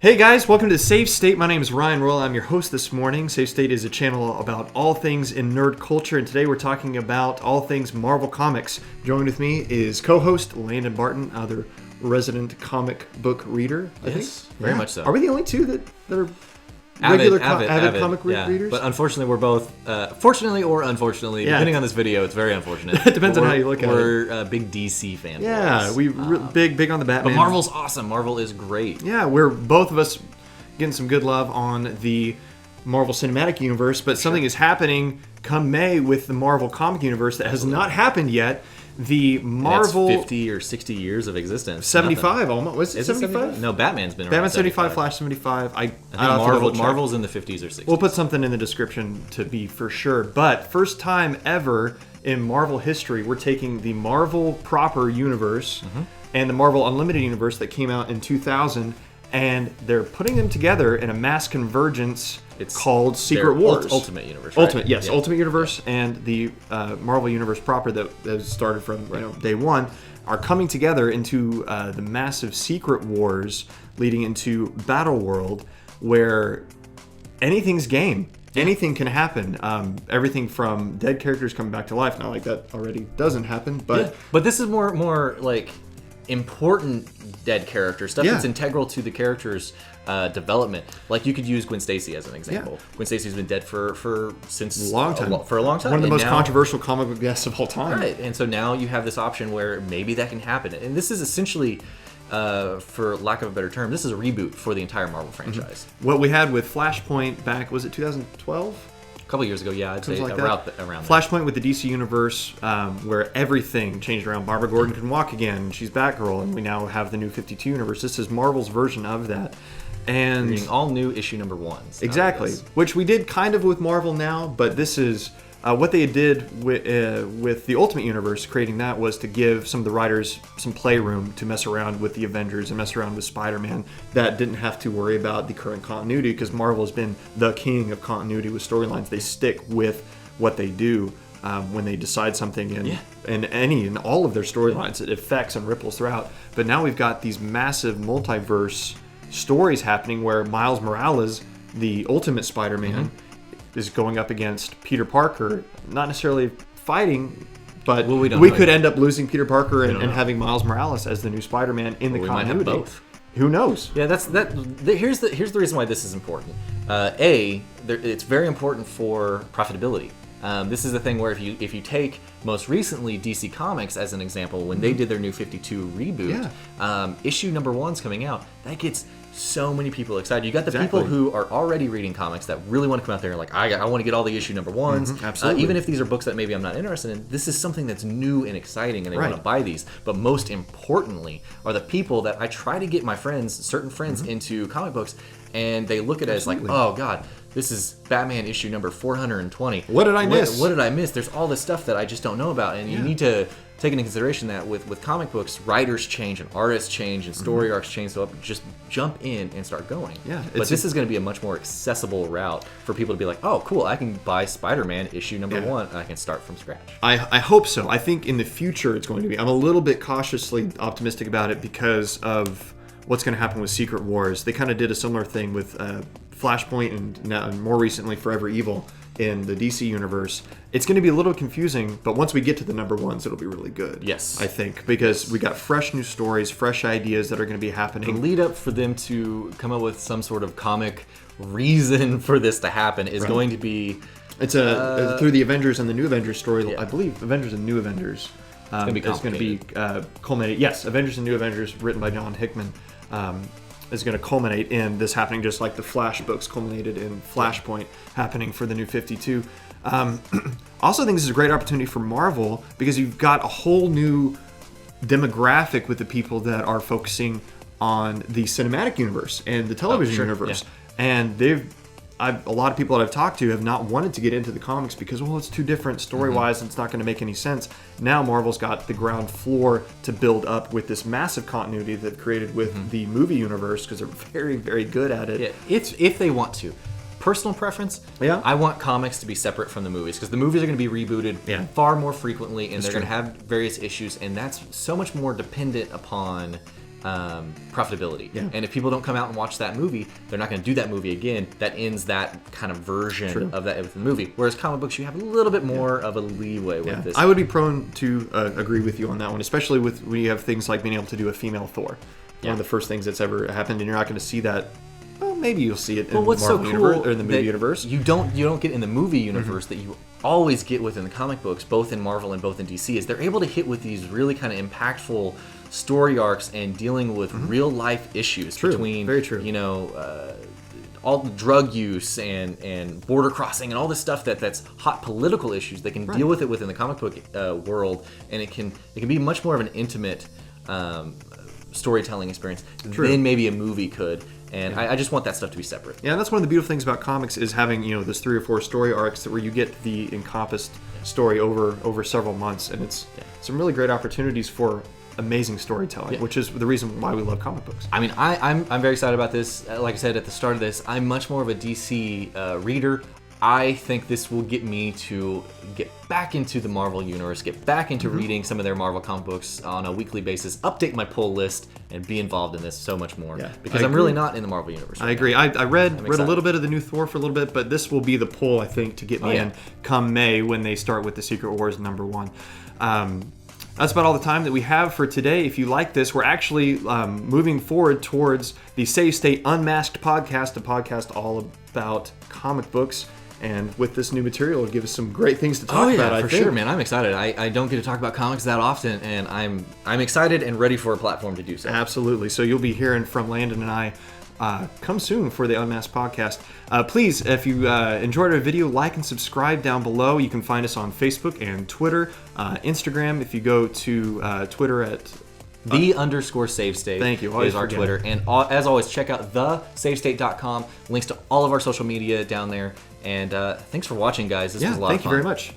Hey guys, welcome to SaveState. My name is Ryan Roll. I'm your host this morning. SaveState is a channel about all things in nerd culture, and today we're talking about all things Marvel Comics. Joined with me is co-host Landon Barton, other resident comic book reader. I think. Very much so. Are we the only two that are regular avid comic readers? But unfortunately, we're both, fortunately or unfortunately, depending on this video, it's very unfortunate. It depends on how you look at it. We're big DC fans. Yeah, big on the Batman. But Marvel's awesome. Marvel is great. Yeah, we're both of us getting some good love on the Marvel Cinematic Universe, but something is happening come May with the Marvel Comic Universe that has not happened yet. The Marvel... That's 50 or 60 years of existence. 75 almost. Was it 75? No, Batman's been around. Batman 75, Flash 75. I think Marvel's in the 50s or 60s. We'll put something in the description to be for sure. But first time ever in Marvel history, we're taking the Marvel proper universe and the Marvel Unlimited universe that came out in 2000, and they're putting them together in a mass convergence called Secret Wars. Ultimate Universe, right? Ultimate Universe and the Marvel Universe proper that started from day one are coming together into the massive Secret Wars leading into Battle World, where anything's game. Anything can happen. Everything from dead characters coming back to life. Not like that already doesn't happen, but but this is more like important dead character stuff that's integral to the character's development. Like you could use Gwen Stacy as an example. Gwen Stacy's been dead since a long time. For a long time. One of the most controversial comic book deaths of all time. Right, and so now you have this option where maybe that can happen. And this is essentially, for lack of a better term, this is a reboot for the entire Marvel franchise. What we had with Flashpoint back, was it 2012? A couple years ago, I'd say like around Flashpoint with the DC Universe, where everything changed around. Barbara Gordon can walk again. She's Batgirl, and we now have the new 52 universe. This is Marvel's version of that. And reading all new issue number ones. Exactly, which we did kind of with Marvel now, but this is what they did with the Ultimate Universe. Creating that was to give some of the writers some playroom to mess around with the Avengers and mess around with Spider-Man. That didn't have to worry about the current continuity, because Marvel has been the king of continuity with storylines. They stick with what they do when they decide something in all of their storylines. It affects and ripples throughout. But now we've got these massive multiverse stories happening where Miles Morales, the Ultimate Spider-Man, is going up against Peter Parker, not necessarily fighting, but we could end up losing Peter Parker and having Miles Morales as the new Spider-Man in the continuity. We might have both. Who knows? Yeah, here's the reason why this is important. It's very important for profitability. This is the thing where if you take most recently DC Comics as an example, when they did their new 52 reboot, issue number 1's coming out, that gets so many people excited. You got the people who are already reading comics that really want to come out there and like, I want to get all the issue number 1s. Absolutely. Even if these are books that maybe I'm not interested in, this is something that's new and exciting, and they want to buy these. But most importantly are the people that I try to get my friends, certain friends, into comic books, and they look at it as like, oh God, this is Batman issue number 420. What did I miss? What did I miss? There's all this stuff that I just don't know about, and you need to take into consideration that with comic books, writers change and artists change and story arcs change, so just jump in and start going. But this is going to be a much more accessible route for people to be like, oh, cool, I can buy Spider-Man issue number 1, and I can start from scratch. I hope so. I think in the future it's going to be. I'm a little bit cautiously optimistic about it because of what's going to happen with Secret Wars. They kind of did a similar thing with Flashpoint and now, and more recently Forever Evil in the DC universe. It's going to be a little confusing, but once we get to the number 1s, it'll be really good. Yes. I think, because we got fresh new stories, fresh ideas that are going to be happening. The lead up for them to come up with some sort of comic reason for this to happen is going to be... It's through the Avengers and the New Avengers story. I believe Avengers and New Avengers is going to be culminated. Yes, Avengers and New Avengers, written by John Hickman, is going to culminate in this happening, just like the Flash books culminated in Flashpoint happening for the new 52. Also think this is a great opportunity for Marvel because you've got a whole new demographic with the people that are focusing on the cinematic universe and the television universe. And a lot of people that I've talked to have not wanted to get into the comics because, well, it's too different story-wise and it's not going to make any sense. Now Marvel's got the ground floor to build up with this massive continuity they've created with the movie universe, because they're very, very good at it. If they want to. Personal preference, I want comics to be separate from the movies, because the movies are going to be rebooted far more frequently, and they're going to have various issues, and that's so much more dependent upon profitability. Yeah. And if people don't come out and watch that movie, they're not going to do that movie again. That ends that kind of version of that with the movie. Whereas comic books, you have a little bit more of a leeway with this. I would be prone to agree with you on that one, especially with when you have things like being able to do a female Thor. One of the first things that's ever happened, and you're not going to see that. Well, maybe you'll see it in the Marvel universe or in the movie universe. You don't get in the movie universe that you always get within the comic books, both in Marvel and both in DC. Is they're able to hit with these really kind of impactful story arcs and dealing with real life issues between, very true. all the drug use and border crossing and all this stuff that's hot political issues. They can deal with it within the comic book world, and it can be much more of an intimate storytelling experience than maybe a movie could. And I just want that stuff to be separate. Yeah, and that's one of the beautiful things about comics is having this 3 or 4 story arcs where you get the encompassed story over several months, and it's some really great opportunities for amazing storytelling, which is the reason why we love comic books. I mean, I'm very excited about this. Like I said at the start of this, I'm much more of a DC reader. I think this will get me to get back into the Marvel universe, get back into reading some of their Marvel comic books on a weekly basis, update my pull list, and be involved in this so much more. Yeah, because I'm really not in the Marvel universe. I agree. I read a little bit of the new Thor for a little bit, but this will be the pull, I think, to get me in come May when they start with the Secret Wars #1. That's about all the time that we have for today. If you like this, we're actually moving forward towards the SaveState Unmasked podcast, a podcast all about comic books. And with this new material, it'll give us some great things to talk about. I think. Sure, man. I'm excited. I don't get to talk about comics that often, and I'm excited and ready for a platform to do so. Absolutely. So you'll be hearing from Landon and I come soon for the Unmasked podcast. Please, if you enjoyed our video, like and subscribe down below. You can find us on Facebook and Twitter, Instagram. If you go to Twitter at _SaveState. Thank you. Is our Twitter. And as always, check out thesavestate.com. Links to all of our social media down there. And thanks for watching, guys. This was a lot of fun. Thank you very much.